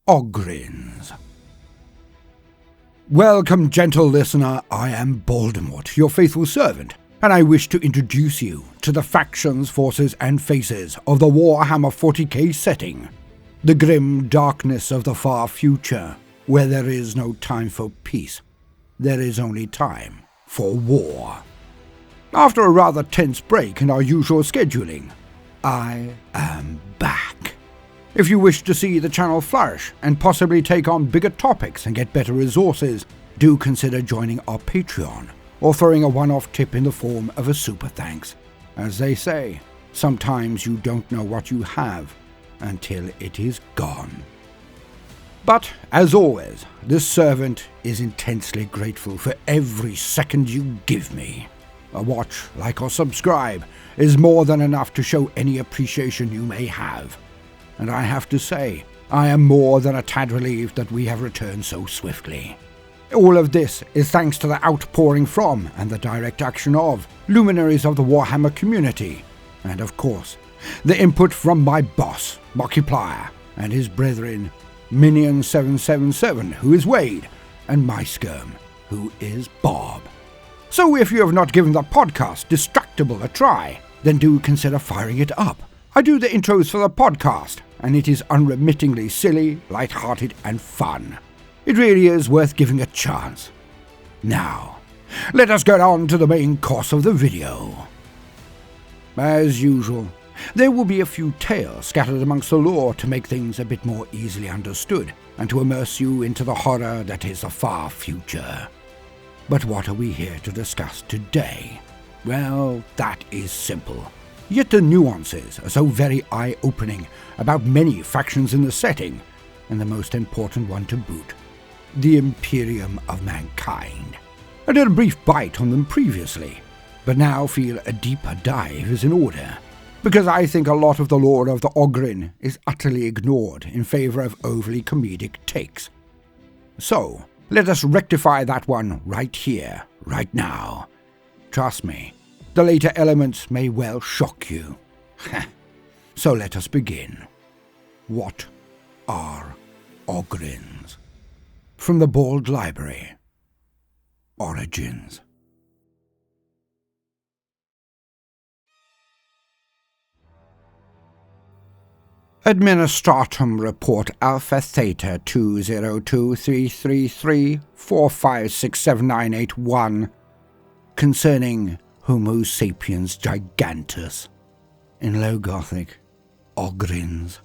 Ogryns. Welcome, gentle listener, I am Baldermort, your faithful servant, and I wish to introduce you to the factions, forces, and faces of the Warhammer 40k setting, the grim darkness of the far future, where there is no time for peace, there is only time for war. After a rather tense break in our usual scheduling, I am back. If you wish to see the channel flourish and possibly take on bigger topics and get better resources, do consider joining our Patreon or throwing a one-off tip in the form of a super thanks. As they say, sometimes you don't know what you have until it is gone. But, as always, this servant is intensely grateful for every second you give me. A watch, like, or subscribe is more than enough to show any appreciation you may have. And I have to say, I am more than a tad relieved that we have returned so swiftly. All of this is thanks to the outpouring from and the direct action of luminaries of the Warhammer community, and of course, the input from my boss, Markiplier, and his brethren, Minion777, who is Wade, and my Skirm, who is Bob. So if you have not given the podcast Distractable a try, then do consider firing it up. I do the intros for the podcast, and it is unremittingly silly, light-hearted, and fun. It really is worth giving a chance. Now, let us get on to the main course of the video. As usual, there will be a few tales scattered amongst the lore to make things a bit more easily understood, and to immerse you into the horror that is the far future. But what are we here to discuss today? Well, that is simple. Yet the nuances are so very eye-opening about many factions in the setting, and the most important one to boot, the Imperium of mankind. I did a brief bite on them previously, but now feel a deeper dive is in order, because I think a lot of the lore of the Ogryn is utterly ignored in favour of overly comedic takes. So, let us rectify that one right here, right now. Trust me, the later elements may well shock you. So let us begin. What are Ogryns? From the Bald Library. Origins. Administratum Report Alpha Theta 2023334567981 concerning Homo sapiens gigantus, in Low Gothic, Ogryns.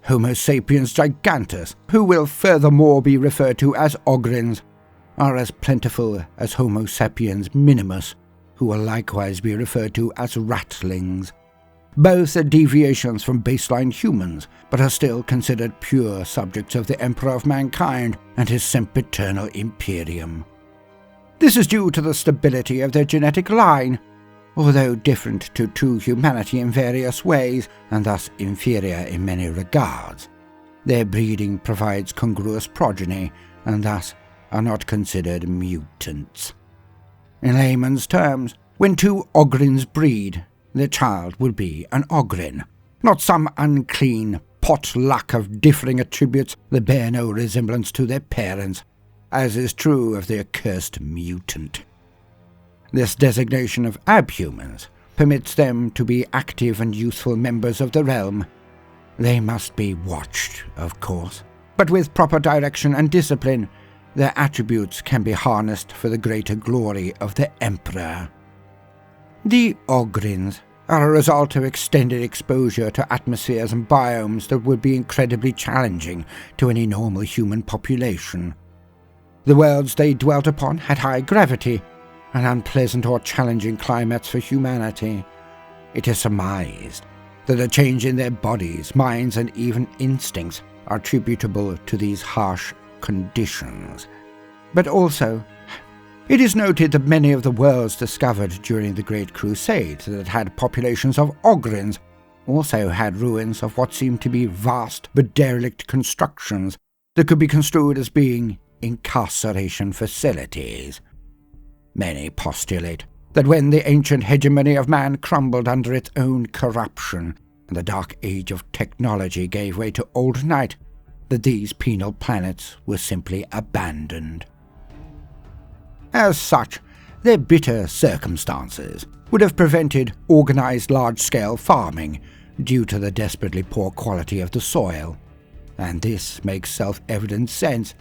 Homo sapiens gigantus, who will furthermore be referred to as Ogryns, are as plentiful as Homo sapiens minimus, who will likewise be referred to as ratlings. Both are deviations from baseline humans, but are still considered pure subjects of the Emperor of Mankind and his sempiternal Imperium. This is due to the stability of their genetic line. Although different to true humanity in various ways, and thus inferior in many regards, their breeding provides congruous progeny, and thus are not considered mutants. In layman's terms, when two Ogryns breed, their child will be an Ogryn, not some unclean potluck of differing attributes that bear no resemblance to their parents, as is true of the accursed mutant. This designation of abhumans permits them to be active and useful members of the realm. They must be watched, of course, but with proper direction and discipline, their attributes can be harnessed for the greater glory of the Emperor. The Ogryns are a result of extended exposure to atmospheres and biomes that would be incredibly challenging to any normal human population. The worlds they dwelt upon had high gravity, and unpleasant or challenging climates for humanity. It is surmised that a change in their bodies, minds, and even instincts are attributable to these harsh conditions. But also, it is noted that many of the worlds discovered during the Great Crusade that had populations of Ogryns also had ruins of what seemed to be vast but derelict constructions that could be construed as being incarceration facilities. Many postulate that when the ancient hegemony of man crumbled under its own corruption, and the dark age of technology gave way to old night, that these penal planets were simply abandoned. As such, their bitter circumstances would have prevented organised large-scale farming due to the desperately poor quality of the soil, and this makes self-evident sense,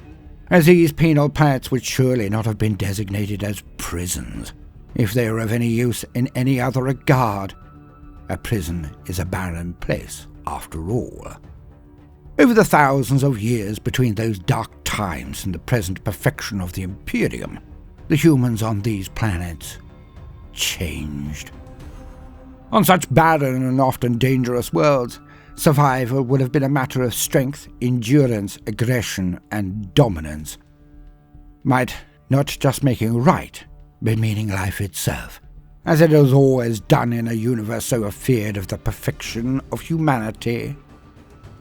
as these penal planets would surely not have been designated as prisons if they were of any use in any other regard. A prison is a barren place, after all. Over the thousands of years between those dark times and the present perfection of the Imperium, the humans on these planets changed. On such barren and often dangerous worlds, survival would have been a matter of strength, endurance, aggression, and dominance. Might not just making right, but meaning life itself, as it has always done in a universe so afeared of the perfection of humanity.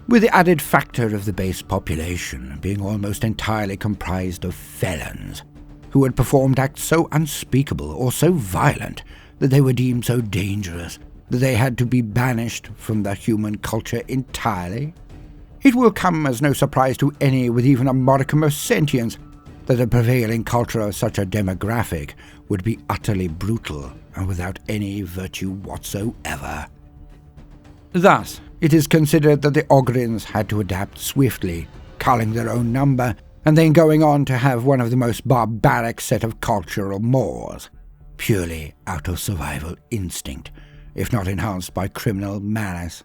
With the added factor of the base population being almost entirely comprised of felons, who had performed acts so unspeakable or so violent that they were deemed so dangerous that they had to be banished from the human culture entirely. It will come as no surprise to any with even a modicum of sentience that the prevailing culture of such a demographic would be utterly brutal and without any virtue whatsoever. Thus, it is considered that the Ogryns had to adapt swiftly, culling their own number, and then going on to have one of the most barbaric set of cultural mores, purely out of survival instinct, if not enhanced by criminal malice.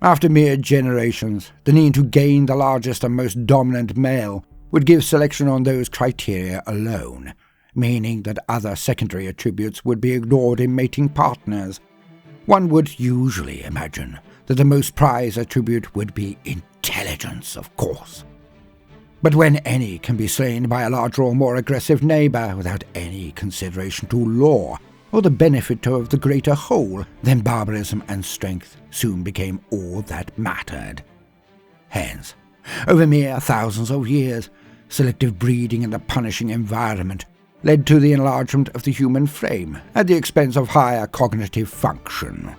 After mere generations, the need to gain the largest and most dominant male would give selection on those criteria alone, meaning that other secondary attributes would be ignored in mating partners. One would usually imagine that the most prized attribute would be intelligence, of course. But when any can be slain by a larger or more aggressive neighbour without any consideration to law or the benefit of the greater whole, then barbarism and strength soon became all that mattered. Hence, over mere thousands of years, selective breeding in a punishing environment led to the enlargement of the human frame at the expense of higher cognitive function.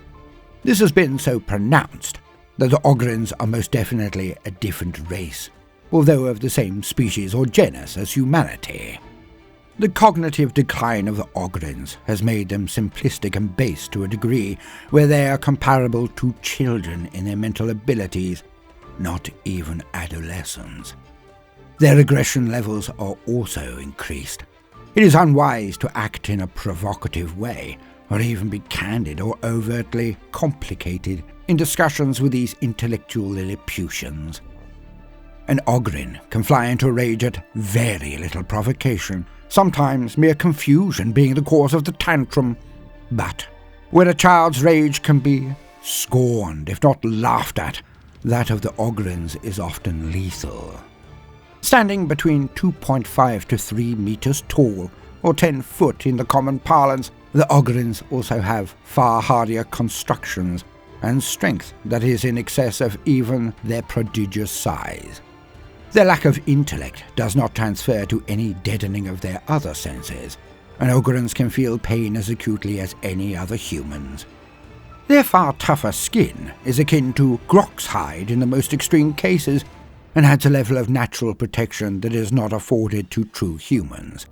This has been so pronounced that the Ogryns are most definitely a different race, although of the same species or genus as humanity. The cognitive decline of the Ogryns has made them simplistic and base to a degree where they are comparable to children in their mental abilities, not even adolescents. Their aggression levels are also increased. It is unwise to act in a provocative way, or even be candid or overtly complicated in discussions with these intellectual Lilliputians. An Ogryn can fly into a rage at very little provocation, sometimes mere confusion being the cause of the tantrum. But where a child's rage can be scorned, if not laughed at, that of the Ogryns is often lethal. Standing between 2.5 to 3 meters tall, or 10 foot in the common parlance, the Ogryns also have far hardier constructions and strength that is in excess of even their prodigious size. Their lack of intellect does not transfer to any deadening of their other senses, and Ogryns can feel pain as acutely as any other humans. Their far tougher skin is akin to Grok's hide in the most extreme cases, and adds a level of natural protection that is not afforded to true humans.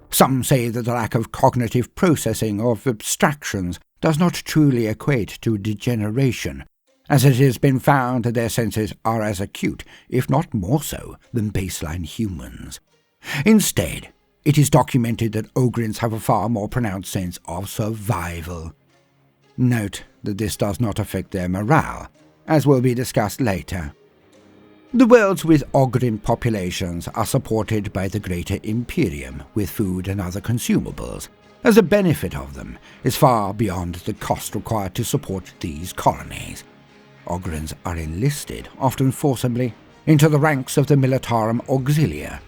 Some say that the lack of cognitive processing of abstractions does not truly equate to degeneration, as it has been found that their senses are as acute, if not more so, than baseline humans. Instead, it is documented that Ogryns have a far more pronounced sense of survival. Note that this does not affect their morale, as will be discussed later. The worlds with Ogryn populations are supported by the greater Imperium with food and other consumables, as the benefit of them is far beyond the cost required to support these colonies. Ogryns are enlisted, often forcibly, into the ranks of the Militarum Auxilia,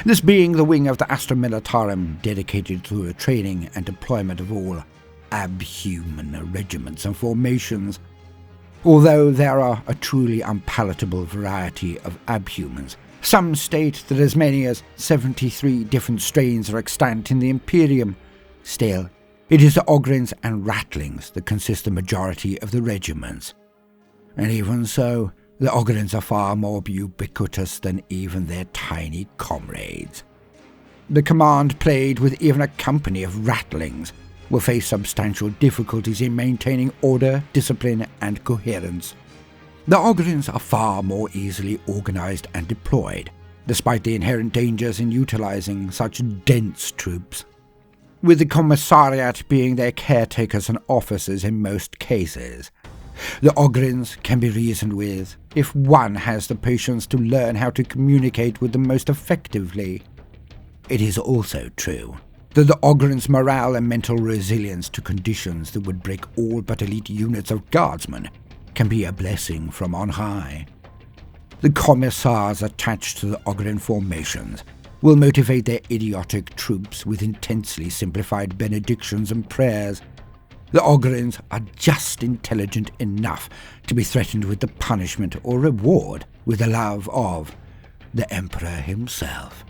this being the wing of the Astra Militarum dedicated to the training and deployment of all abhuman regiments and formations. Although there are a truly unpalatable variety of abhumans, some state that as many as 73 different strains are extant in the Imperium. Still, it is the Ogryns and Rattlings that consist the majority of the regiments. And even so, The Ogryns are far more ubiquitous than even their tiny comrades. The command played with even a company of ratlings will face substantial difficulties in maintaining order, discipline, and coherence. The Ogryns are far more easily organized and deployed, despite the inherent dangers in utilizing such dense troops, with the commissariat being their caretakers and officers in most cases. The Ogryns can be reasoned with if one has the patience to learn how to communicate with them most effectively. It is also true that the Ogryns' morale and mental resilience to conditions that would break all but elite units of guardsmen can be a blessing from on high. The commissars attached to the Ogryn formations will motivate their idiotic troops with intensely simplified benedictions and prayers. The Ogryns are just intelligent enough to be threatened with the punishment or reward with the love of the Emperor himself.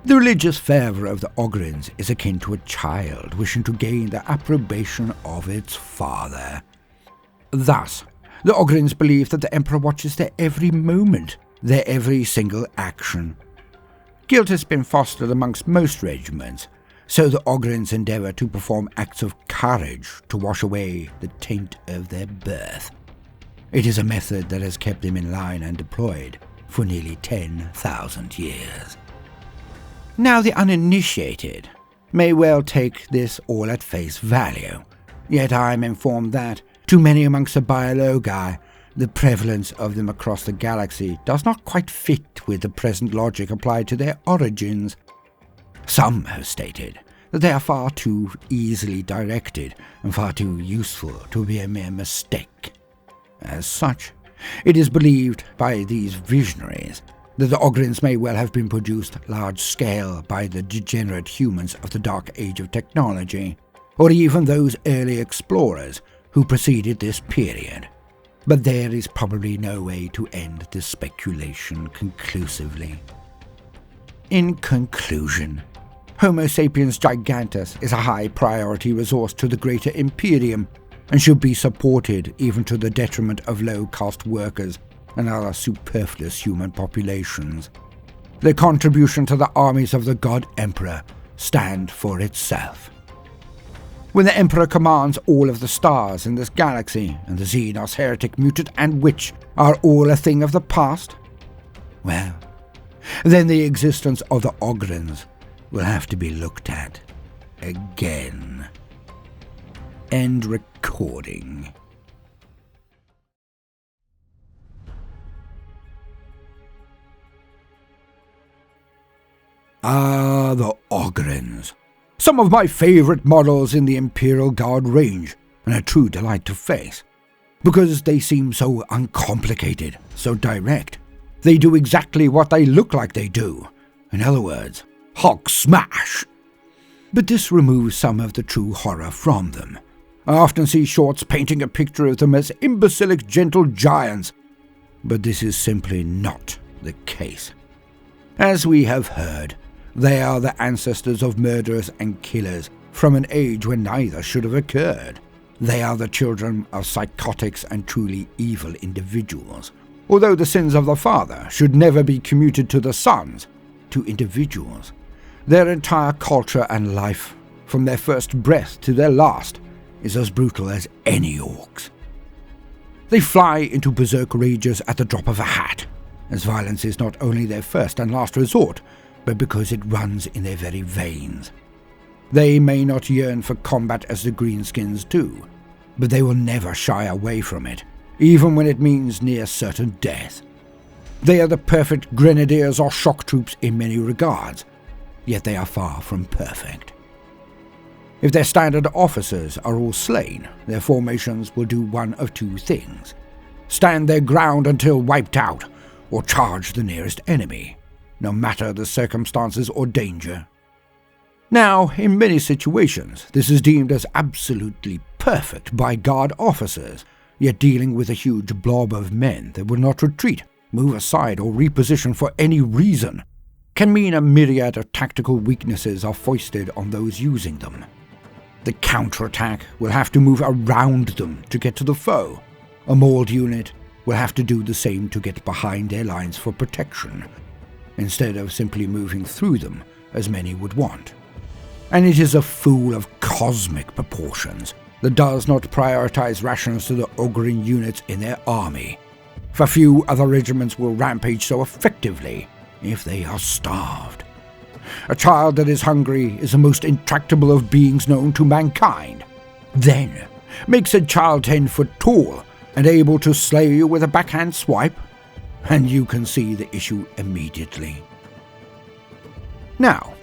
The religious fervour of the Ogryns is akin to a child wishing to gain the approbation of its father. Thus, the Ogryns believe that the Emperor watches their every moment, their every single action. Guilt has been fostered amongst most regiments, so the Ogryns endeavour to perform acts of courage to wash away the taint of their birth. It is a method that has kept them in line and deployed for nearly 10,000 years. Now the uninitiated may well take this all at face value, yet I am informed that, to many amongst the biologi, the prevalence of them across the galaxy does not quite fit with the present logic applied to their origins. Some have stated that they are far too easily directed and far too useful to be a mere mistake. As such, it is believed by these visionaries that the Ogryns may well have been produced large-scale by the degenerate humans of the dark age of technology, or even those early explorers who preceded this period. But there is probably no way to end this speculation conclusively. In conclusion, Homo sapiens gigantus is a high-priority resource to the greater Imperium and should be supported even to the detriment of low-caste workers and other superfluous human populations. Their contribution to the armies of the God Emperor stand for itself. When the Emperor commands all of the stars in this galaxy, and the Xenos, heretic, mutant, and witch are all a thing of the past, well, then the existence of the Ogryns will have to be looked at again. End recording. Ah, the Ogryns. Some of my favourite models in the Imperial Guard range, and a true delight to face. Because they seem so uncomplicated, so direct. They do exactly what they look like they do. In other words, Hulk smash! But this removes some of the true horror from them. I often see shorts painting a picture of them as imbecilic gentle giants, but this is simply not the case. As we have heard, they are the ancestors of murderers and killers from an age when neither should have occurred. They are the children of psychotics and truly evil individuals. Although the sins of the father should never be commuted to the sons, to individuals. Their entire culture and life, from their first breath to their last, is as brutal as any orcs. They fly into berserk rages at the drop of a hat, as violence is not only their first and last resort, but because it runs in their very veins. They may not yearn for combat as the greenskins do, but they will never shy away from it, even when it means near certain death. They are the perfect grenadiers or shock troops in many regards, yet they are far from perfect. If their standard officers are all slain, their formations will do one of two things: stand their ground until wiped out, or charge the nearest enemy, no matter the circumstances or danger. Now, in many situations, this is deemed as absolutely perfect by guard officers, yet dealing with a huge blob of men that will not retreat, move aside, or reposition for any reason can mean a myriad of tactical weaknesses are foisted on those using them. The counterattack will have to move around them to get to the foe. A mauled unit will have to do the same to get behind their lines for protection, instead of simply moving through them as many would want. And it is a fool of cosmic proportions that does not prioritize rations to the Ogryn units in their army, for few other regiments will rampage so effectively if they are starved. A child that is hungry is the most intractable of beings known to mankind. Then, make said child 10 foot tall and able to slay you with a backhand swipe, and you can see the issue immediately. Now,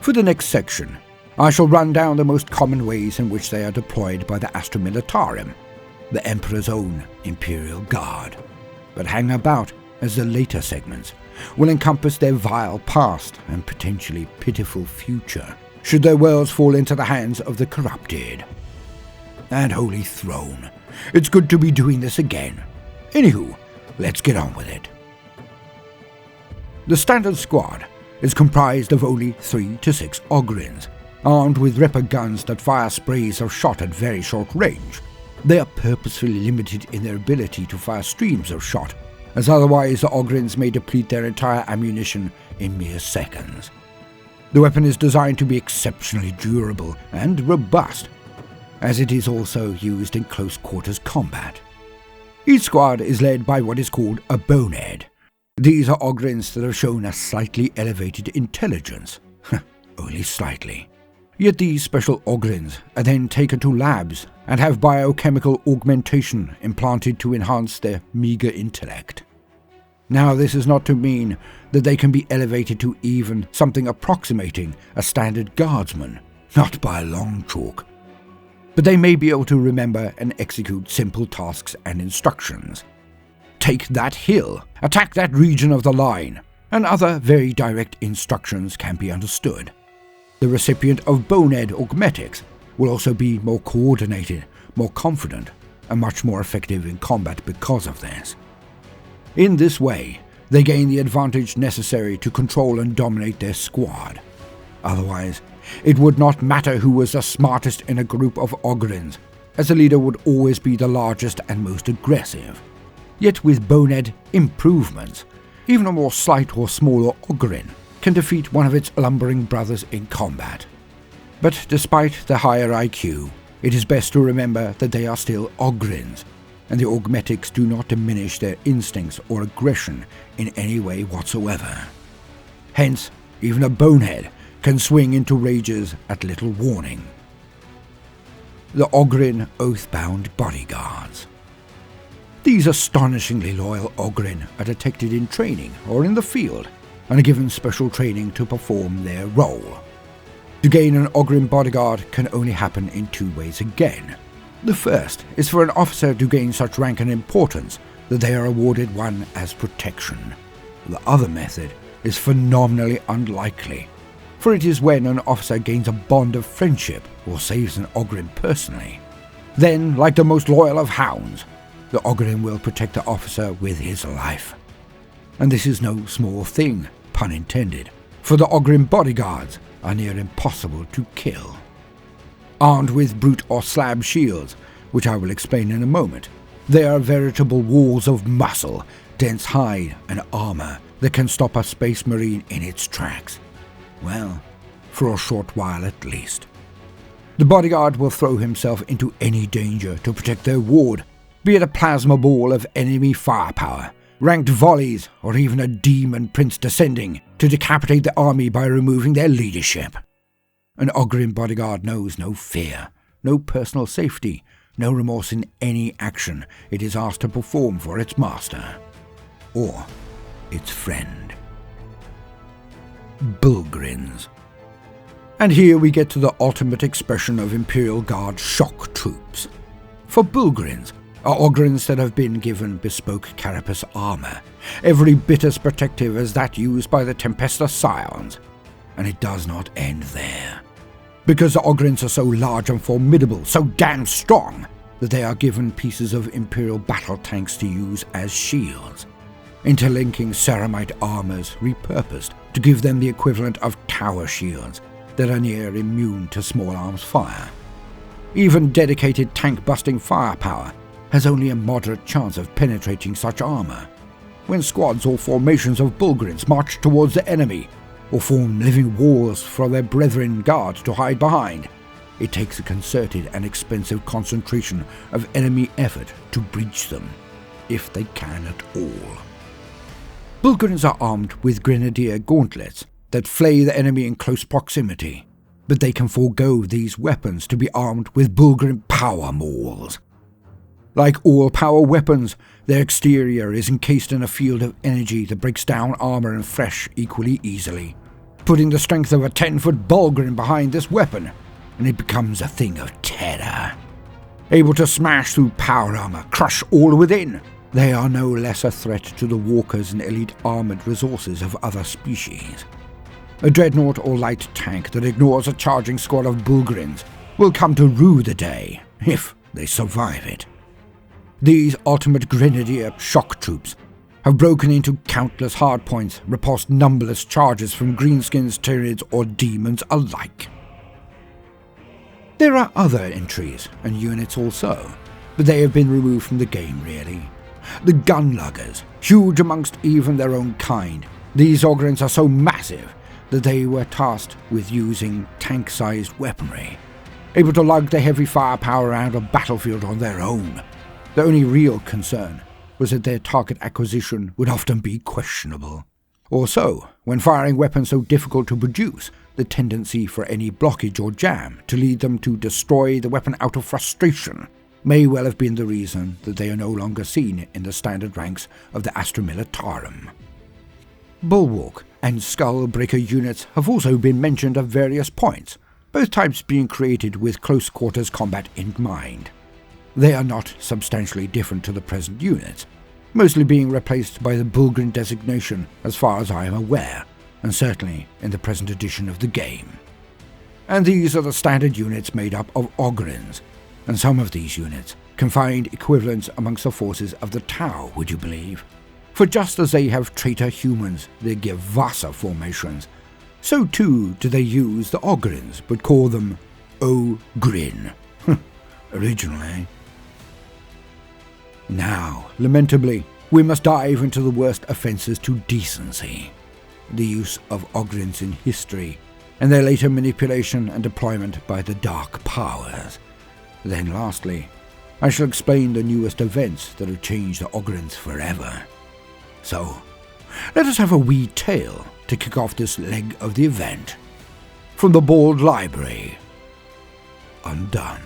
for the next section, I shall run down the most common ways in which they are deployed by the Astra Militarum, the Emperor's own Imperial Guard, but hang about as the later segments will encompass their vile past and potentially pitiful future, should their worlds fall into the hands of the corrupted. And Holy Throne, it's good to be doing this again. Anywho, let's get on with it. The standard squad is comprised of only 3 to 6 Ogryns, armed with ripper guns that fire sprays of shot at very short range. They are purposefully limited in their ability to fire streams of shot, as otherwise the Ogryns may deplete their entire ammunition in mere seconds. The weapon is designed to be exceptionally durable and robust, as it is also used in close quarters combat. Each squad is led by what is called a bonehead. These are Ogryns that have shown a slightly elevated intelligence, only slightly. Yet these special Ogryns are then taken to labs and have biochemical augmentation implanted to enhance their meager intellect. Now, this is not to mean that they can be elevated to even something approximating a standard guardsman, not by a long chalk. But they may be able to remember and execute simple tasks and instructions. Take that hill, attack that region of the line, and other very direct instructions can be understood. The recipient of bonehead augmetics will also be more coordinated, more confident, and much more effective in combat because of this. In this way, they gain the advantage necessary to control and dominate their squad. Otherwise, it would not matter who was the smartest in a group of Ogryns, as the leader would always be the largest and most aggressive. Yet with bonehead improvements, even a more slight or smaller Ogryn can defeat one of its lumbering brothers in combat. But despite the higher IQ, it is best to remember that they are still Ogryns, and the augmetics do not diminish their instincts or aggression in any way whatsoever. Hence, even a bonehead can swing into rages at little warning. The Ogryn Oathbound Bodyguards. These astonishingly loyal Ogryn are detected in training or in the field, and are given special training to perform their role. To gain an Ogryn bodyguard can only happen in 2 ways again. The first is for an officer to gain such rank and importance that they are awarded one as protection. The other method is phenomenally unlikely, for it is when an officer gains a bond of friendship or saves an Ogryn personally. Then, like the most loyal of hounds, the Ogryn will protect the officer with his life. And this is no small thing, pun intended, for the Ogryn bodyguards are near impossible to kill. Armed with brute or slab shields, which I will explain in a moment, they are veritable walls of muscle, dense hide and armor that can stop a space marine in its tracks. Well, for a short while at least. The bodyguard will throw himself into any danger to protect their ward, be it a plasma ball of enemy firepower, ranked volleys, or even a demon prince descending to decapitate the army by removing their leadership. An Ogryn bodyguard knows no fear, no personal safety, no remorse in any action it is asked to perform for its master, or its friend. Bulgryns. And here we get to the ultimate expression of Imperial Guard shock troops. For Bulgryns are Ogryns that have been given bespoke carapace armor, every bit as protective as that used by the Tempesta Scions. And it does not end there. Because the Ogryns are so large and formidable, so damn strong, that they are given pieces of Imperial battle tanks to use as shields, interlinking ceramite armors repurposed to give them the equivalent of tower shields that are near immune to small arms fire. Even dedicated tank-busting firepower has only a moderate chance of penetrating such armor. When squads or formations of Ogryns march towards the enemy, or form living walls for their brethren guards to hide behind, it takes a concerted and expensive concentration of enemy effort to breach them, if they can at all. Ogryns are armed with grenadier gauntlets that flay the enemy in close proximity, but they can forego these weapons to be armed with Ogryn power mauls. Like all power weapons, their exterior is encased in a field of energy that breaks down armor and flesh equally easily, putting the strength of a 10-foot Baldermort behind this weapon, and it becomes a thing of terror. Able to smash through power armor, crush all within, they are no less a threat to the walkers and elite armored resources of other species. A dreadnought or light tank that ignores a charging squad of Ogryns will come to rue the day, if they survive it. These ultimate grenadier shock troops have broken into countless hardpoints, repulsed numberless charges from greenskins, tyrids, or demons alike. There are other entries and units also, but they have been removed from the game really. The gunluggers, huge amongst even their own kind. These Ogryns are so massive that they were tasked with using tank-sized weaponry, able to lug the heavy firepower around a battlefield on their own. The only real concern was that their target acquisition would often be questionable. Also, when firing weapons so difficult to produce, the tendency for any blockage or jam to lead them to destroy the weapon out of frustration may well have been the reason that they are no longer seen in the standard ranks of the Astra Militarum. Bulwark and Skullbreaker units have also been mentioned at various points, both types being created with close quarters combat in mind. They are not substantially different to the present units, mostly being replaced by the Ogryn designation as far as I am aware, and certainly in the present edition of the game. And these are the standard units made up of Ogryns, and some of these units can find equivalents amongst the forces of the Tau, would you believe? For just as they have traitor humans that give Vasa formations, so too do they use the Ogryns, but call them Ogryn. Original, eh? Now, lamentably, we must dive into the worst offences to decency. The use of Ogryns in history, and their later manipulation and deployment by the Dark Powers. Then lastly, I shall explain the newest events that have changed the Ogryns forever. So, let us have a wee tale to kick off this leg of the event. From the Bald Library. Undone.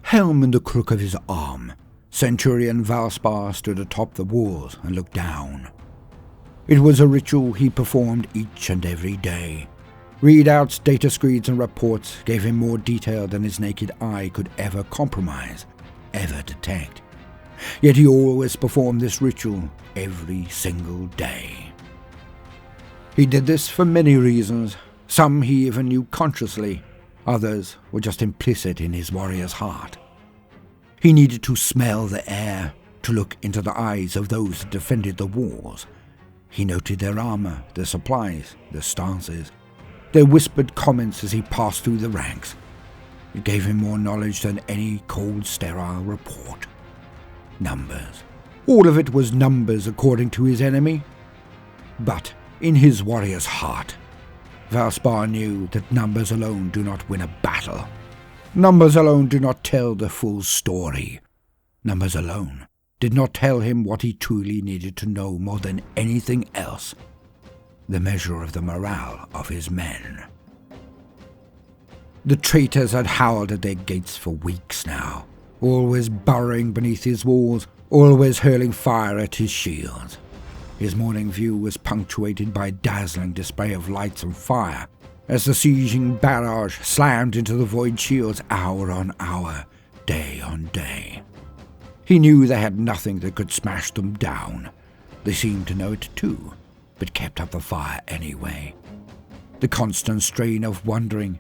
Helm in the crook of his arm, Centurion Valspar stood atop the walls and looked down. It was a ritual he performed each and every day. Readouts, data screeds, and reports gave him more detail than his naked eye could ever compromise, ever detect. Yet he always performed this ritual every single day. He did this for many reasons. Some he even knew consciously, others were just implicit in his warrior's heart. He needed to smell the air, to look into the eyes of those that defended the walls. He noted their armor, their supplies, their stances, their whispered comments as he passed through the ranks. It gave him more knowledge than any cold, sterile report. Numbers. All of it was numbers according to his enemy. But in his warrior's heart, Valspar knew that numbers alone do not win a battle. Numbers alone do not tell the full story. Numbers alone did not tell him what he truly needed to know more than anything else: the measure of the morale of his men. The traitors had howled at their gates for weeks now, always burrowing beneath his walls, always hurling fire at his shields. His morning view was punctuated by a dazzling display of lights and fire, as the sieging barrage slammed into the void shields hour on hour, day on day. He knew they had nothing that could smash them down. They seemed to know it too, but kept up the fire anyway. The constant strain of wondering,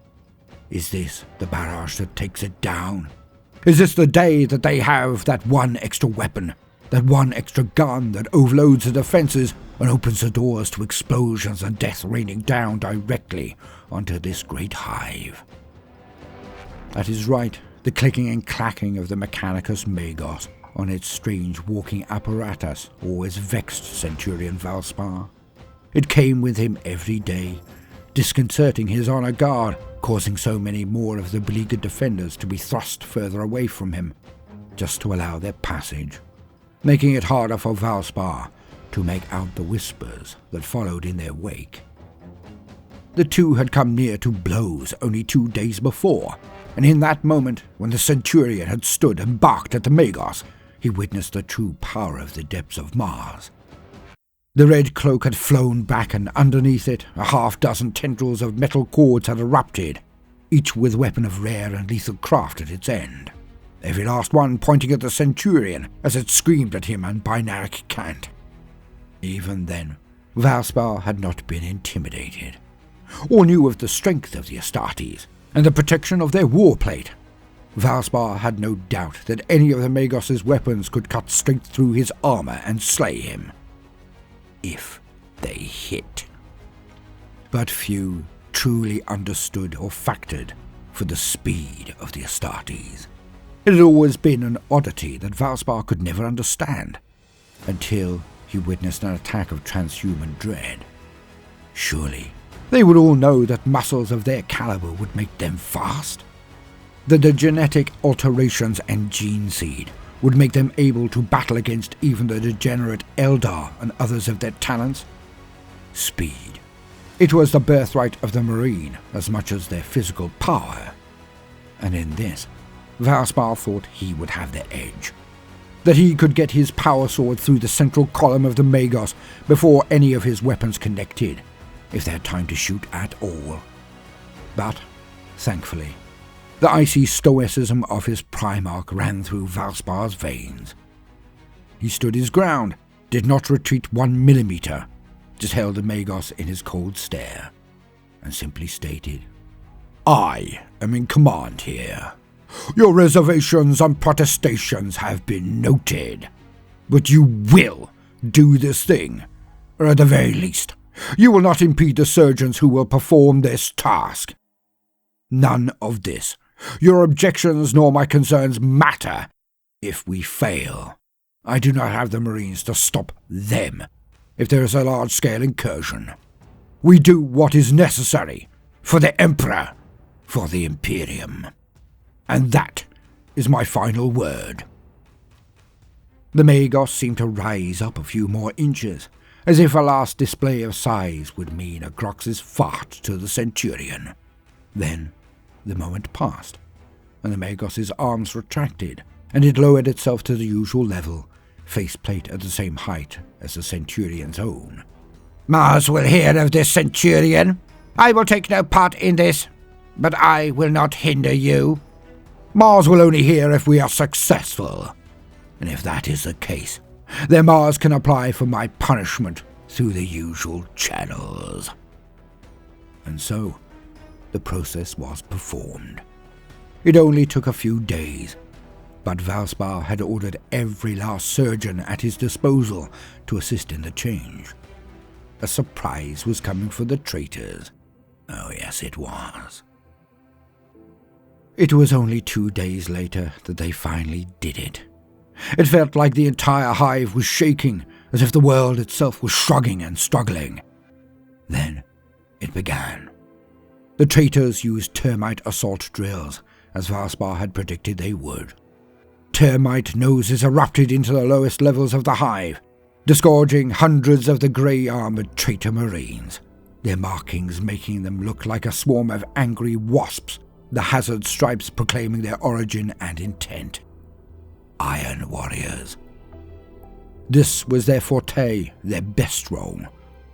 is this the barrage that takes it down? Is this the day that they have that one extra weapon? that one extra gun that overloads the defences and opens the doors to explosions and death raining down directly onto this great hive. That is right, the clicking and clacking of the Mechanicus Magos on its strange walking apparatus always vexed Centurion Valspar. It came with him every day, disconcerting his honour guard, causing so many more of the beleaguered defenders to be thrust further away from him, just to allow their passage, making it harder for Valspar to make out the whispers that followed in their wake. The two had come near to blows only 2 days before, and in that moment, when the Centurion had stood and barked at the Magos, he witnessed the true power of the depths of Mars. The red cloak had flown back, and underneath it, a half-dozen tendrils of metal cords had erupted, each with weapon of rare and lethal craft at its end, every last one pointing at the Centurion as it screamed at him on binaric cant. Even then, Valspar had not been intimidated, or knew of the strength of the Astartes and the protection of their warplate. Valspar had no doubt that any of the Magos' weapons could cut straight through his armour and slay him, if they hit. But few truly understood or factored for the speed of the Astartes. It had always been an oddity that Valspar could never understand, until he witnessed an attack of transhuman dread. Surely they would all know that muscles of their caliber would make them fast, that the genetic alterations and gene seed would make them able to battle against even the degenerate Eldar and others of their talents. Speed. It was the birthright of the Marine as much as their physical power, and in this, Valspar thought he would have the edge, that he could get his power sword through the central column of the Magos before any of his weapons connected, if they had time to shoot at all. But, thankfully, the icy stoicism of his Primarch ran through Valspar's veins. He stood his ground, did not retreat 1 millimeter, just held the Magos in his cold stare, and simply stated, "I am in command here. Your reservations and protestations have been noted, but you will do this thing, or at the very least, you will not impede the surgeons who will perform this task. None of this. Your objections nor my concerns matter if we fail. I do not have the Marines to stop them if there is a large-scale incursion. We do what is necessary for the Emperor, for the Imperium. And that is my final word." The Magos seemed to rise up a few more inches, as if a last display of size would mean a Grox's fart to the Centurion. Then the moment passed, and the Magos' arms retracted, and it lowered itself to the usual level, faceplate at the same height as the Centurion's own. "Mars will hear of this, Centurion. I will take no part in this, but I will not hinder you. Mars will only hear if we are successful, and if that is the case, then Mars can apply for my punishment through the usual channels." And so, the process was performed. It only took a few days, but Valspar had ordered every last surgeon at his disposal to assist in the change. A surprise was coming for the traitors. Oh yes, it was. It was only 2 days later that they finally did it. It felt like the entire hive was shaking, as if the world itself was shrugging and struggling. Then it began. The traitors used termite assault drills, as Valspar had predicted they would. Termite noses erupted into the lowest levels of the hive, disgorging hundreds of the grey-armoured traitor Marines, their markings making them look like a swarm of angry wasps, the hazard stripes proclaiming their origin and intent. Iron Warriors. This was their forte, their best role,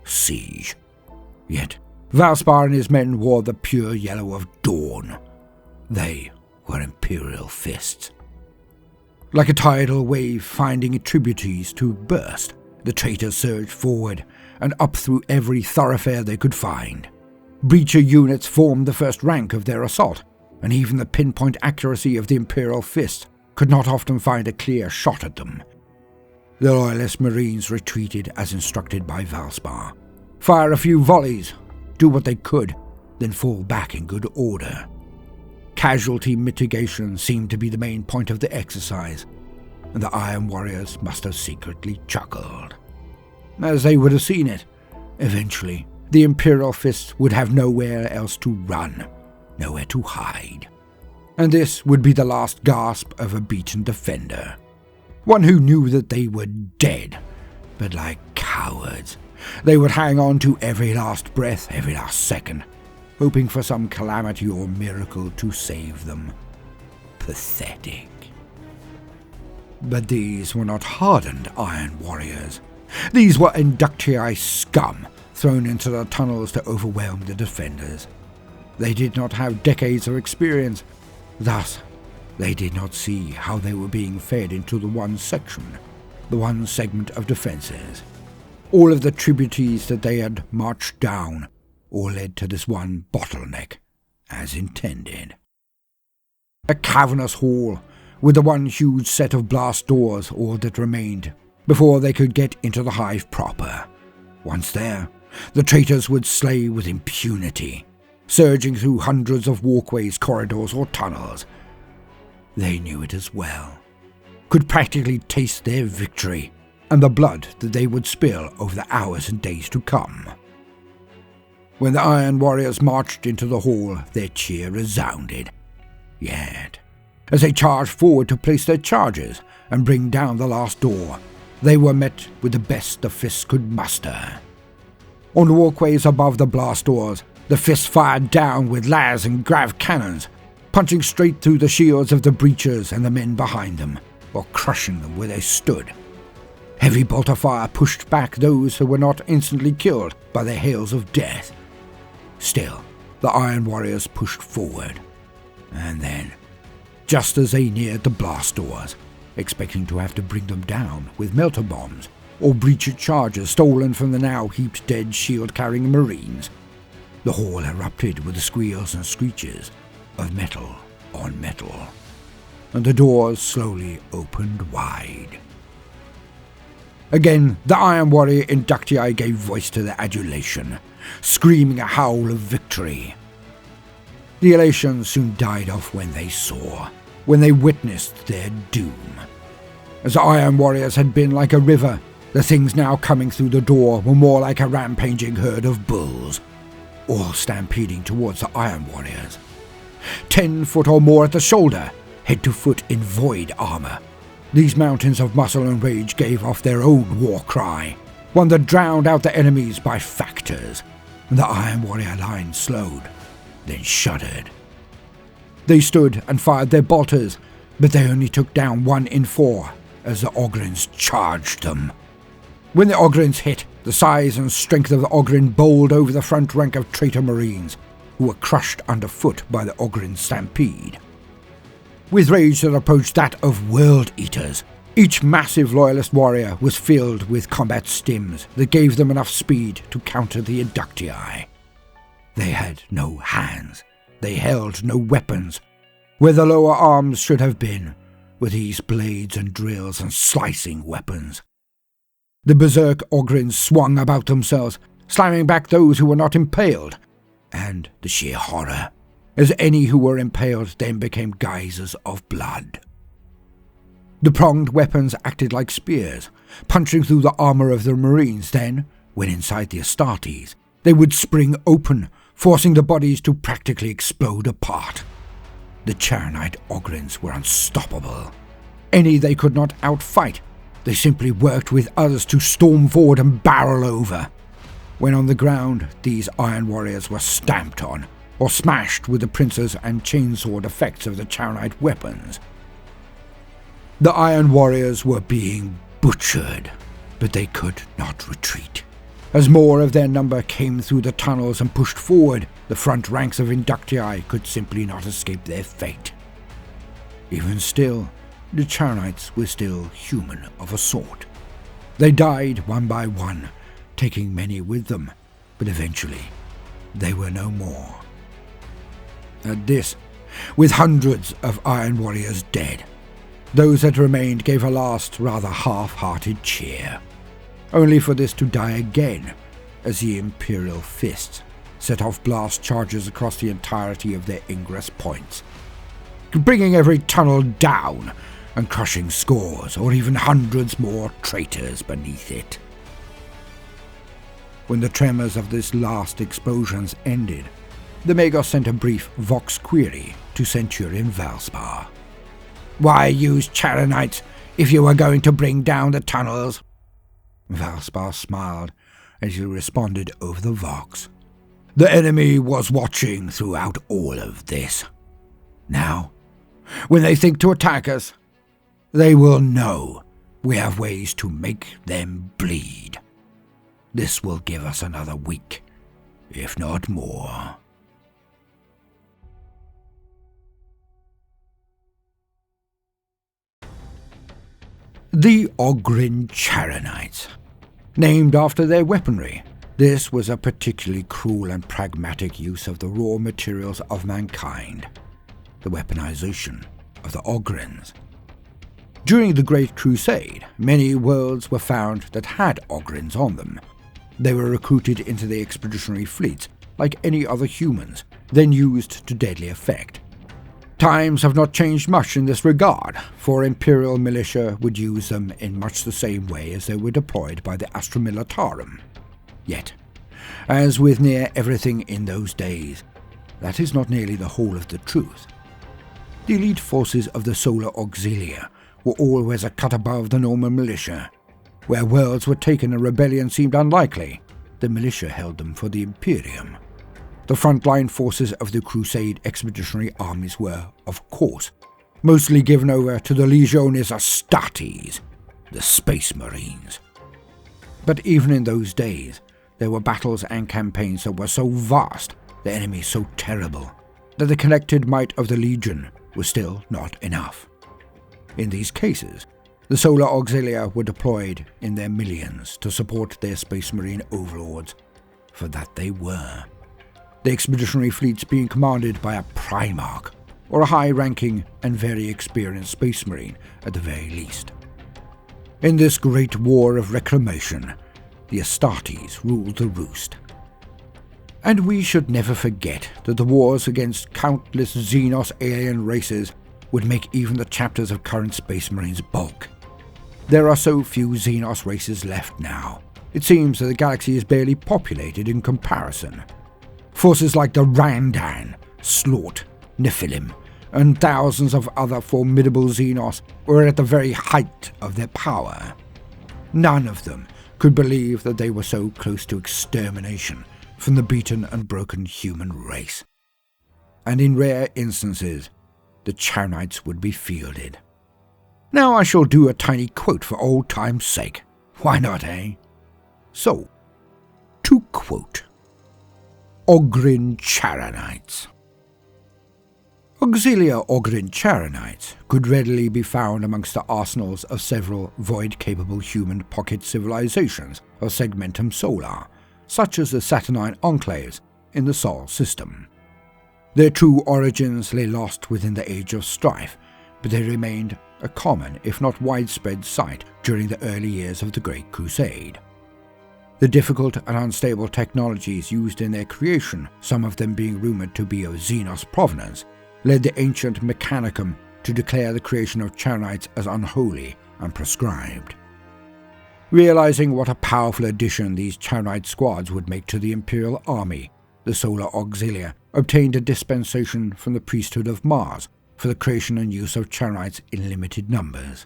siege. Yet Valspar and his men wore the pure yellow of dawn. They were Imperial fists. Like a tidal wave finding tributaries to burst, the traitors surged forward and up through every thoroughfare they could find. Breacher units formed the first rank of their assault, and even the pinpoint accuracy of the Imperial fists could not often find a clear shot at them. The Loyalist Marines retreated as instructed by Valspar. Fire a few volleys, do what they could, then fall back in good order. Casualty mitigation seemed to be the main point of the exercise, and the Iron Warriors must have secretly chuckled. As they would have seen it, eventually, the Imperial fists would have nowhere else to run, nowhere to hide. And this would be the last gasp of a beaten defender. One who knew that they were dead, but like cowards, they would hang on to every last breath, every last second, hoping for some calamity or miracle to save them. Pathetic. But these were not hardened Iron Warriors. These were Inductii scum, thrown into the tunnels to overwhelm the defenders. They did not have decades of experience, thus they did not see how they were being fed into the one section, the one segment of defences. All of the tributaries that they had marched down all led to this one bottleneck, as intended. A cavernous hall, with the one huge set of blast doors all that remained, before they could get into the hive proper. Once there, the traitors would slay with impunity, surging through hundreds of walkways, corridors, or tunnels. They knew it as well, could practically taste their victory, and the blood that they would spill over the hours and days to come. When the Iron Warriors marched into the hall, their cheer resounded. Yet, as they charged forward to place their charges and bring down the last door, they were met with the best the fists could muster. On the walkways above the blast doors, the fists fired down with las and grav cannons, punching straight through the shields of the breachers and the men behind them, or crushing them where they stood. Heavy bolt of fire pushed back those who were not instantly killed by the hails of death. Still, the Iron Warriors pushed forward, and then, just as they neared the blast doors, expecting to have to bring them down with melter bombs or breacher charges stolen from the now heaped dead shield-carrying Marines, the hall erupted with the squeals and screeches of metal on metal, and the doors slowly opened wide. Again, the Iron Warrior Inductii gave voice to their adulation, screaming a howl of victory. The elation soon died off when they witnessed their doom. As the Iron Warriors had been like a river, the things now coming through the door were more like a rampaging herd of bulls, all stampeding towards the Iron Warriors. 10 foot or more at the shoulder, head to foot in void armor. These mountains of muscle and rage gave off their own war cry, one that drowned out the enemies by factors, and the Iron Warrior line slowed, then shuddered. They stood and fired their bolters, but they only took down 1 in 4 as the Ogryns charged them. When the Ogryns hit, the size and strength of the Ogryn bowled over the front rank of traitor Marines, who were crushed underfoot by the Ogryn stampede. With rage that approached that of World Eaters, each massive Loyalist warrior was filled with combat stims that gave them enough speed to counter the Inductii. They had no hands, they held no weapons. Where the lower arms should have been, were these blades and drills and slicing weapons. The berserk Ogryns swung about themselves, slamming back those who were not impaled, and the sheer horror, as any who were impaled then became geysers of blood. The pronged weapons acted like spears, punching through the armor of the Marines. Then, when inside the Astartes, they would spring open, forcing the bodies to practically explode apart. The Charonite Ogryns were unstoppable. Any they could not outfight, they simply worked with others to storm forward and barrel over. When on the ground, these Iron Warriors were stamped on, or smashed with the pincers and chainsword effects of the Charonite weapons. The Iron Warriors were being butchered, but they could not retreat. As more of their number came through the tunnels and pushed forward, the front ranks of Inductii could simply not escape their fate. Even still, the Charonites were still human of a sort. They died one by one, taking many with them, but eventually they were no more. At this, with hundreds of Iron Warriors dead, Those that remained gave a last, rather half-hearted cheer, only for this to die again as the Imperial fists set off blast charges across the entirety of their ingress points, bringing every tunnel down and crushing scores or even hundreds more traitors beneath it. When the tremors of this last explosions ended, the Magos sent a brief vox query to Centurion Valspar. "Why use Charonites if you were going to bring down the tunnels?" Valspar smiled as he responded over the vox. "The enemy was watching throughout all of this. Now, when they think to attack us, they will know we have ways to make them bleed. This will give us another week, if not more." The Ogryn Charonites. Named after their weaponry, this was a particularly cruel and pragmatic use of the raw materials of mankind, the weaponization of the Ogryns. During the Great Crusade, many worlds were found that had Ogryns on them. They were recruited into the expeditionary fleets like any other humans, then used to deadly effect. Times have not changed much in this regard, for Imperial militia would use them in much the same way as they were deployed by the Astra Militarum. Yet, as with near everything in those days, that is not nearly the whole of the truth. The elite forces of the Solar Auxilia were always a cut above the normal militia. Where worlds were taken and rebellion seemed unlikely, the militia held them for the Imperium. The frontline forces of the Crusade expeditionary armies were, of course, mostly given over to the Legiones Astartes, the Space Marines. But even in those days, there were battles and campaigns that were so vast, the enemy so terrible, that the collected might of the Legion was still not enough. In these cases, the Solar Auxilia were deployed in their millions to support their Space Marine overlords, for that they were. The expeditionary fleets being commanded by a Primarch, or a high-ranking and very experienced Space Marine at the very least. In this great war of reclamation, the Astartes ruled the roost. And we should never forget that the wars against countless Xenos alien races would make even the chapters of current Space Marines bulk. There are so few Xenos races left now, it seems that the galaxy is barely populated in comparison. Forces like the Randan, Slort, Nephilim, and thousands of other formidable Xenos were at the very height of their power. None of them could believe that they were so close to extermination from the beaten and broken human race. And in rare instances, the Charonites would be fielded. Now I shall do a tiny quote for old time's sake. Why not, eh? So, to quote: Ogryn Charonites. Auxilia Ogryn Charonites could readily be found amongst the arsenals of several void-capable human pocket civilizations of Segmentum Solar, such as the Saturnine enclaves in the Sol system. Their true origins lay lost within the Age of Strife, but they remained a common, if not widespread, sight during the early years of the Great Crusade. The difficult and unstable technologies used in their creation, some of them being rumoured to be of Xenos provenance, led the ancient Mechanicum to declare the creation of Charonites as unholy and proscribed. Realizing what a powerful addition these Charonite squads would make to the Imperial army, the Solar Auxilia obtained a dispensation from the priesthood of Mars for the creation and use of Charonites in limited numbers.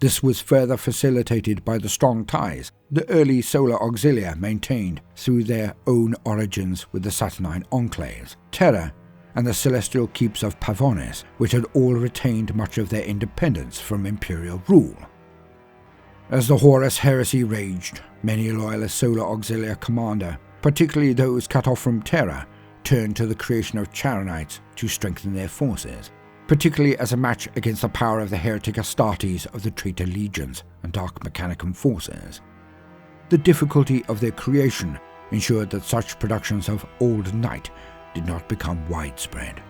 This was further facilitated by the strong ties the early Solar Auxilia maintained through their own origins with the Saturnine enclaves, Terra, and the celestial keeps of Pavonis, which had all retained much of their independence from Imperial rule. As the Horus heresy raged, many loyalist Solar Auxilia commander, particularly those cut off from Terra, turned to the creation of Charonites to strengthen their forces, particularly as a match against the power of the heretic Astartes of the traitor legions and Dark Mechanicum forces. The difficulty of their creation ensured that such productions of Old Knight did not become widespread.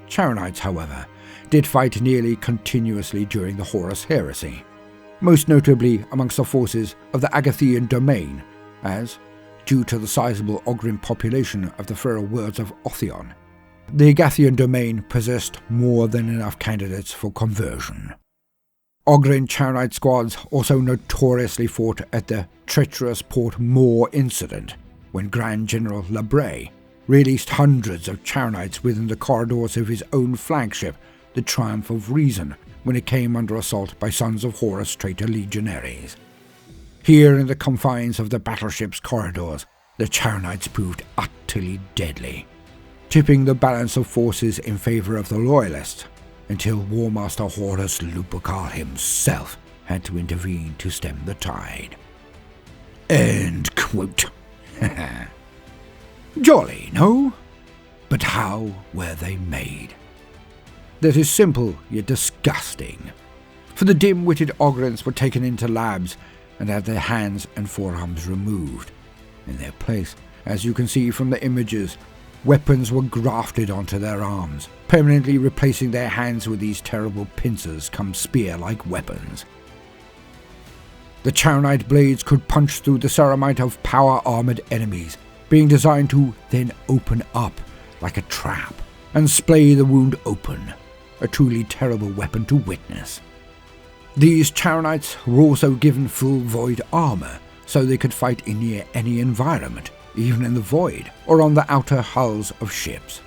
Charonites, however, did fight nearly continuously during the Horus Heresy, most notably amongst the forces of the Agathian domain, as, due to the sizable Ogryn population of the feral worlds of Othion, the Agathian domain possessed more than enough candidates for conversion. Ogryn Charonite squads also notoriously fought at the treacherous Port Moor incident, when Grand General Labray released hundreds of Charonites within the corridors of his own flagship, the Triumph of Reason, when it came under assault by Sons of Horus traitor legionaries. Here in the confines of the battleship's corridors, the Charonites proved utterly deadly, tipping the balance of forces in favour of the Loyalists, until War Master Horus Lupercal himself had to intervene to stem the tide. End quote. Jolly, no? But how were they made? That is simple yet disgusting, for the dim-witted Ogryns were taken into labs and had their hands and forearms removed. In their place, as you can see from the images, weapons were grafted onto their arms, permanently replacing their hands with these terrible pincers come spear-like weapons. The Charonite blades could punch through the ceramite of power-armoured enemies, being designed to then open up like a trap and splay the wound open, a truly terrible weapon to witness. These Charonites were also given full void armour, so they could fight in near any environment, even in the void or on the outer hulls of ships.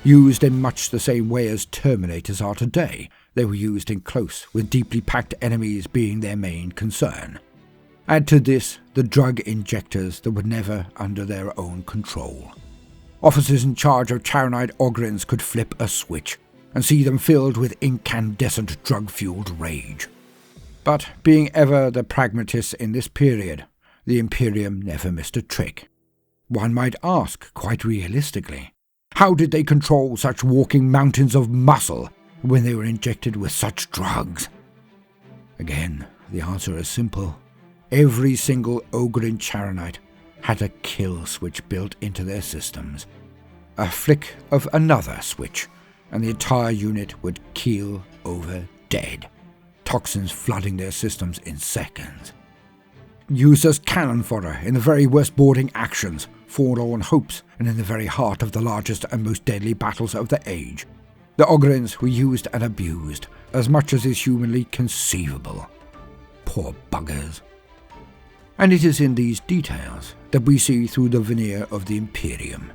Used in much the same way as Terminators are today, they were used in close, with deeply packed enemies being their main concern. Add to this the drug injectors that were never under their own control. Officers in charge of Charonite Ogryns could flip a switch and see them filled with incandescent drug-fueled rage. But being ever the pragmatists in this period, the Imperium never missed a trick. One might ask, quite realistically, how did they control such walking mountains of muscle when they were injected with such drugs? Again, the answer is simple. Every single Ogryn Charonite had a kill switch built into their systems. A flick of another switch, and the entire unit would keel over dead, toxins flooding their systems in seconds. Used as cannon fodder in the very worst boarding actions, forlorn hopes, and in the very heart of the largest and most deadly battles of the age, the Ogryns were used and abused as much as is humanly conceivable. Poor buggers. And it is in these details that we see through the veneer of the Imperium.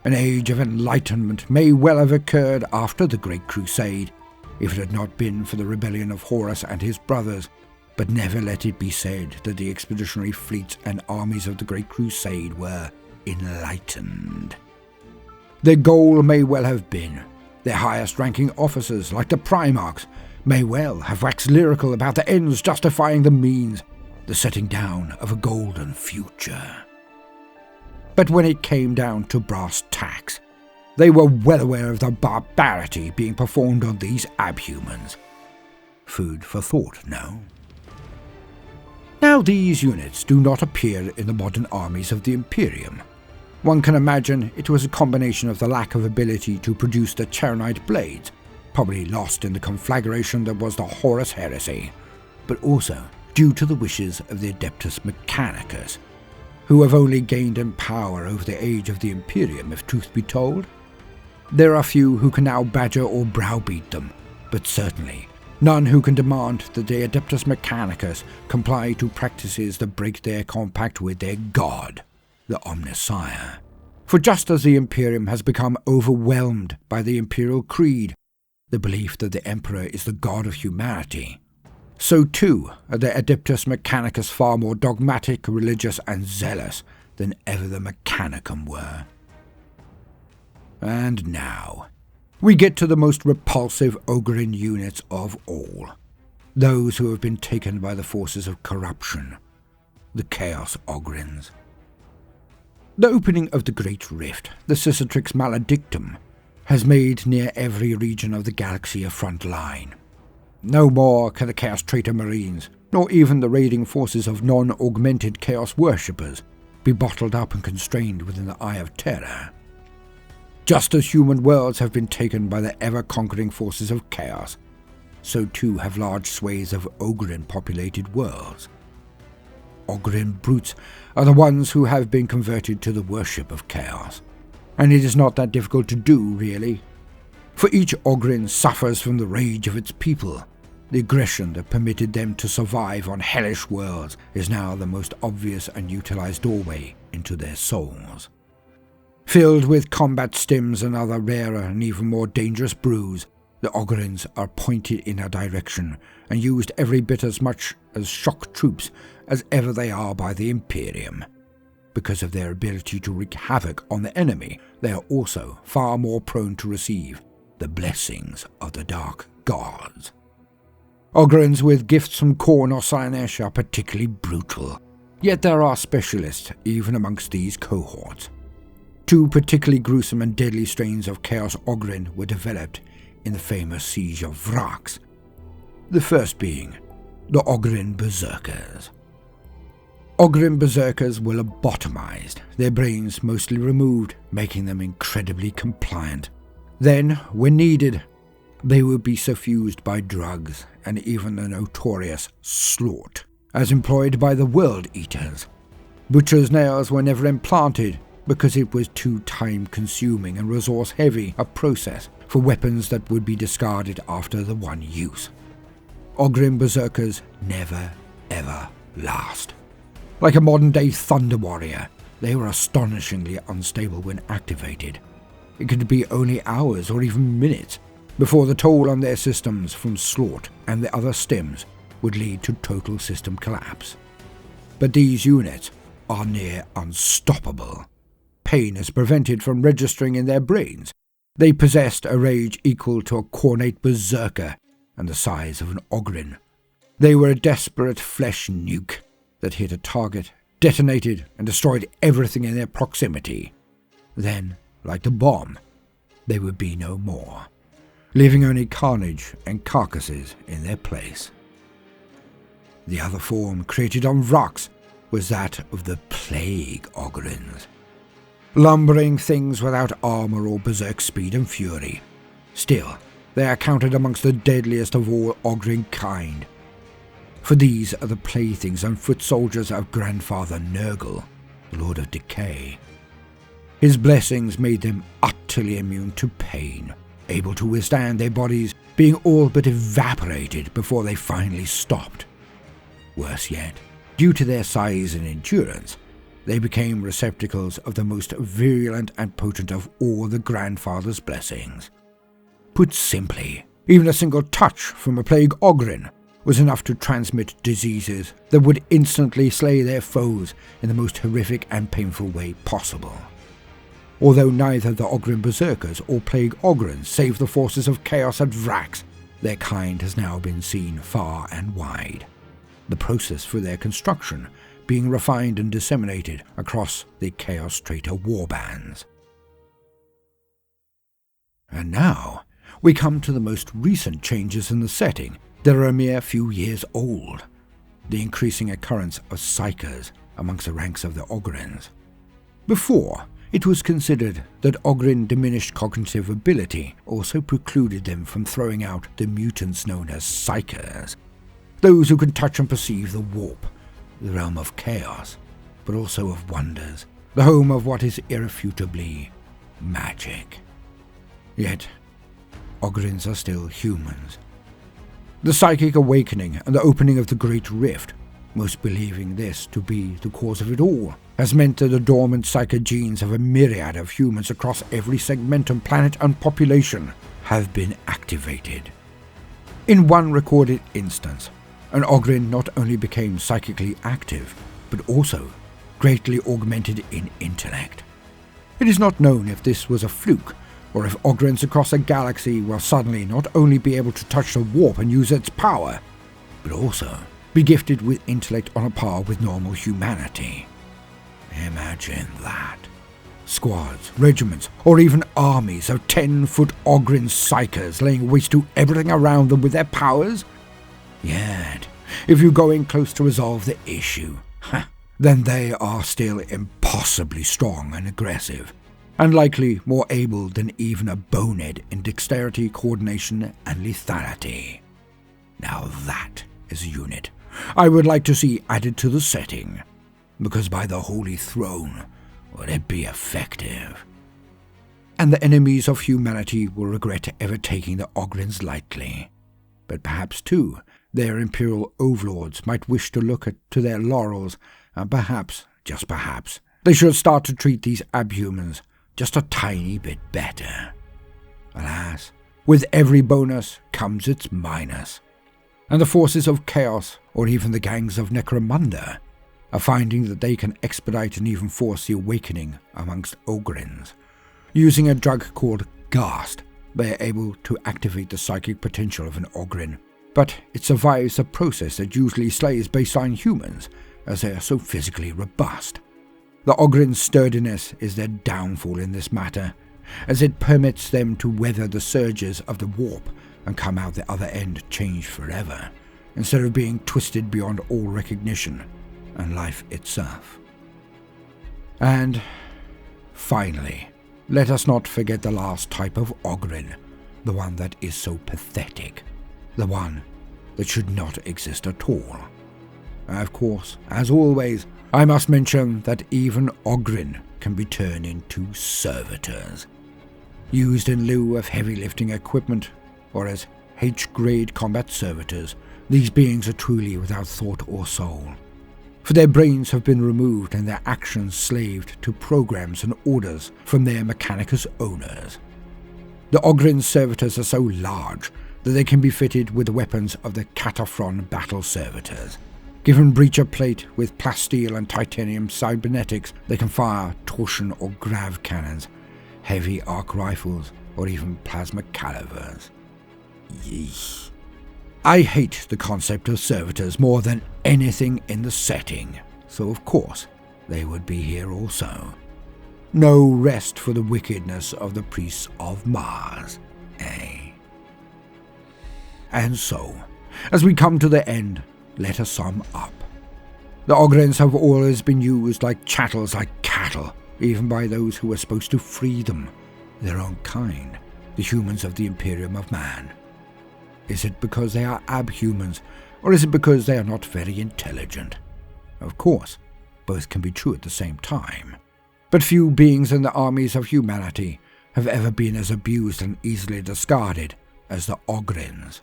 An age of enlightenment may well have occurred after the Great Crusade, if it had not been for the rebellion of Horus and his brothers, but never let it be said that the expeditionary fleets and armies of the Great Crusade were enlightened. Their goal may well have been, their highest-ranking officers, like the Primarchs, may well have waxed lyrical about the ends justifying the means, the setting down of a golden future. But when it came down to brass tacks, they were well aware of the barbarity being performed on these abhumans. Food for thought, no? Now these units do not appear in the modern armies of the Imperium. One can imagine it was a combination of the lack of ability to produce the Charonite blades, probably lost in the conflagration that was the Horus Heresy, but also due to the wishes of the Adeptus Mechanicus, who have only gained in power over the age of the Imperium, if truth be told. There are few who can now badger or browbeat them, but certainly none who can demand that the Adeptus Mechanicus comply to practices that break their compact with their god, the Omnissiah. For just as the Imperium has become overwhelmed by the Imperial Creed, the belief that the Emperor is the god of humanity, so too are the Adeptus Mechanicus far more dogmatic, religious, and zealous than ever the Mechanicum were. And now, we get to the most repulsive Ogryn units of all, those who have been taken by the forces of corruption, the Chaos Ogryns. The opening of the Great Rift, the Cicatrix Maledictum, has made near every region of the galaxy a front line. No more can the Chaos Traitor Marines, nor even the raiding forces of non-augmented Chaos worshippers, be bottled up and constrained within the Eye of Terror. Just as human worlds have been taken by the ever-conquering forces of chaos, so too have large swathes of Ogryn-populated worlds. Ogryn brutes are the ones who have been converted to the worship of chaos, and it is not that difficult to do, really. For each Ogryn suffers from the rage of its people. The aggression that permitted them to survive on hellish worlds is now the most obvious and utilized doorway into their souls. Filled with combat stims and other rarer and even more dangerous brews, the Ogryns are pointed in a direction and used every bit as much as shock troops as ever they are by the Imperium. Because of their ability to wreak havoc on the enemy, they are also far more prone to receive the blessings of the Dark Gods. Ogryns with gifts from Khorne or Slaanesh are particularly brutal, yet there are specialists even amongst these cohorts. Two particularly gruesome and deadly strains of Chaos Ogryn were developed in the famous Siege of Vrax, the first being the Ogryn Berserkers. Ogryn Berserkers were lobotomized, their brains mostly removed, making them incredibly compliant. Then, when needed, they would be suffused by drugs and even the notorious slaught, as employed by the World Eaters. Butcher's nails were never implanted because it was too time-consuming and resource-heavy a process for weapons that would be discarded after the one use. Ogryn Berserkers never, ever last. Like a modern-day Thunder Warrior, they were astonishingly unstable when activated. It could be only hours or even minutes before the toll on their systems from slaught and the other stims would lead to total system collapse. But these units are near unstoppable. Pain is prevented from registering in their brains. They possessed a rage equal to a Khornate berserker and the size of an Ogryn. They were a desperate flesh nuke that hit a target, detonated, and destroyed everything in their proximity. Then, like the bomb, they would be no more, leaving only carnage and carcasses in their place. The other form created on Vrax was that of the Plague Ogryns. Lumbering things without armor or berserk speed and fury. Still, they are counted amongst the deadliest of all Ogryn kind. For these are the playthings and foot soldiers of Grandfather Nurgle, Lord of Decay. His blessings made them utterly immune to pain, able to withstand their bodies being all but evaporated before they finally stopped. Worse yet, due to their size and endurance, they became receptacles of the most virulent and potent of all the Grandfather's blessings. Put simply, even a single touch from a Plague Ogryn was enough to transmit diseases that would instantly slay their foes in the most horrific and painful way possible. Although neither the Ogryn Berserkers or Plague Ogryns saved the forces of chaos at Vrax, their kind has now been seen far and wide. The process for their construction being refined and disseminated across the Chaos Traitor warbands. And now, we come to the most recent changes in the setting that are a mere few years old, the increasing occurrence of psychers amongst the ranks of the Ogryns. Before, it was considered that Ogryn diminished cognitive ability also precluded them from throwing out the mutants known as psychers, those who could touch and perceive the warp, the realm of chaos, but also of wonders, the home of what is irrefutably magic. Yet, Ogryns are still humans. The psychic awakening and the opening of the Great Rift, most believing this to be the cause of it all, has meant that the dormant psychic genes of a myriad of humans across every segmentum, planet and population have been activated. In one recorded instance, an Ogryn not only became psychically active, but also greatly augmented in intellect. It is not known if this was a fluke, or if Ogryns across a galaxy will suddenly not only be able to touch the warp and use its power, but also be gifted with intellect on a par with normal humanity. Imagine that. Squads, regiments, or even armies of 10-foot Ogryn psychers laying waste to everything around them with their powers? Yet, if you go in close to resolve the issue, then they are still impossibly strong and aggressive, and likely more able than even a bonehead in dexterity, coordination, and lethality. Now that is a unit I would like to see added to the setting, because by the Holy Throne, would it be effective. And the enemies of humanity will regret ever taking the Ogryns lightly. But perhaps, too, their Imperial overlords might wish to look to their laurels, and perhaps, just perhaps, they should start to treat these abhumans just a tiny bit better. Alas, with every bonus comes its minus, and the forces of chaos, or even the gangs of Necromunda, are finding that they can expedite and even force the awakening amongst Ogryns. Using a drug called Ghast, they are able to activate the psychic potential of an Ogryn, but it survives a process that usually slays baseline humans, as they are so physically robust. The Ogryn's sturdiness is their downfall in this matter, as it permits them to weather the surges of the warp and come out the other end changed forever, instead of being twisted beyond all recognition and life itself. And finally, let us not forget the last type of Ogryn, the one that is so pathetic, the one that should not exist at all. Of course, as always, I must mention that even Ogryn can be turned into servitors, used in lieu of heavy lifting equipment, or as H-grade combat servitors. These beings are truly without thought or soul, for their brains have been removed and their actions slaved to programs and orders from their mechanicus owners. The Ogryn servitors are so large that they can be fitted with the weapons of the Cataphrone battle servitors. Given breacher plate with plasteel and titanium cybernetics, they can fire torsion or grav cannons, heavy arc rifles, or even plasma calibers. Yeesh. I hate the concept of servitors more than anything in the setting, so of course they would be here also. No rest for the wickedness of the priests of Mars, eh? And so, as we come to the end, let us sum up. The Ogryns have always been used like chattels, like cattle, even by those who were supposed to free them, their own kind, the humans of the Imperium of Man. Is it because they are abhumans, or is it because they are not very intelligent? Of course, both can be true at the same time. But few beings in the armies of humanity have ever been as abused and easily discarded as the Ogryns.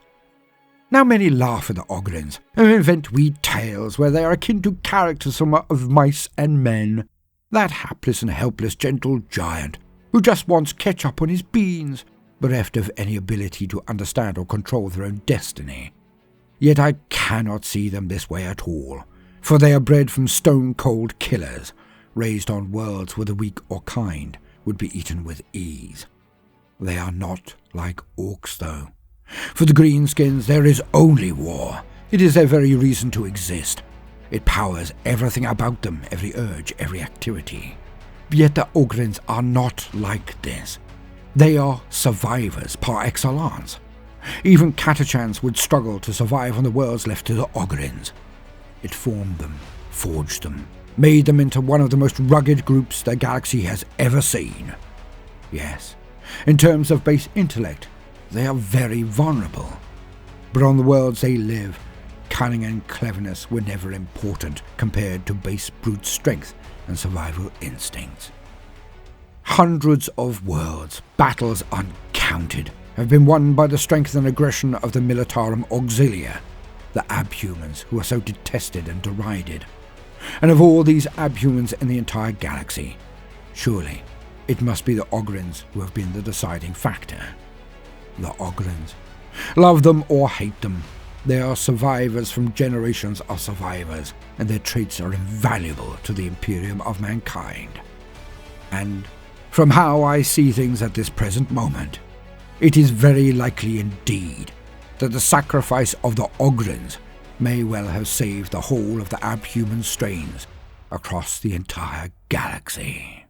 Now many laugh at the Ogryns and invent weird tales where they are akin to characters from Of Mice and Men. That hapless and helpless gentle giant who just wants ketchup on his beans, bereft of any ability to understand or control their own destiny. Yet I cannot see them this way at all, for they are bred from stone-cold killers, raised on worlds where the weak or kind would be eaten with ease. They are not like orcs, though. For the greenskins there is only war. It is their very reason to exist. It powers everything about them, every urge, every activity. Yet the Ogryns are not like this. They are survivors par excellence. Even Catachans would struggle to survive on the worlds left to the Ogryns. It formed them, forged them, made them into one of the most rugged groups the galaxy has ever seen. Yes, in terms of base intellect, they are very vulnerable. But on the worlds they live, cunning and cleverness were never important compared to base brute strength and survival instincts. Hundreds of worlds, battles uncounted, have been won by the strength and aggression of the Militarum Auxilia, the abhumans who are so detested and derided. And of all these abhumans in the entire galaxy, surely it must be the Ogryns who have been the deciding factor. The Ogryns. Love them or hate them, they are survivors from generations of survivors, and their traits are invaluable to the Imperium of mankind. And from how I see things at this present moment, it is very likely indeed that the sacrifice of the Ogryns may well have saved the whole of the abhuman strains across the entire galaxy.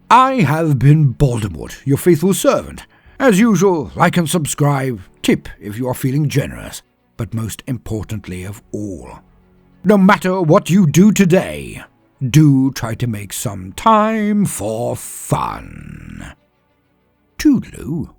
I have been Baldermort, your faithful servant. As usual, like and subscribe, tip if you are feeling generous, but most importantly of all, no matter what you do today, do try to make some time for fun. Toodaloo.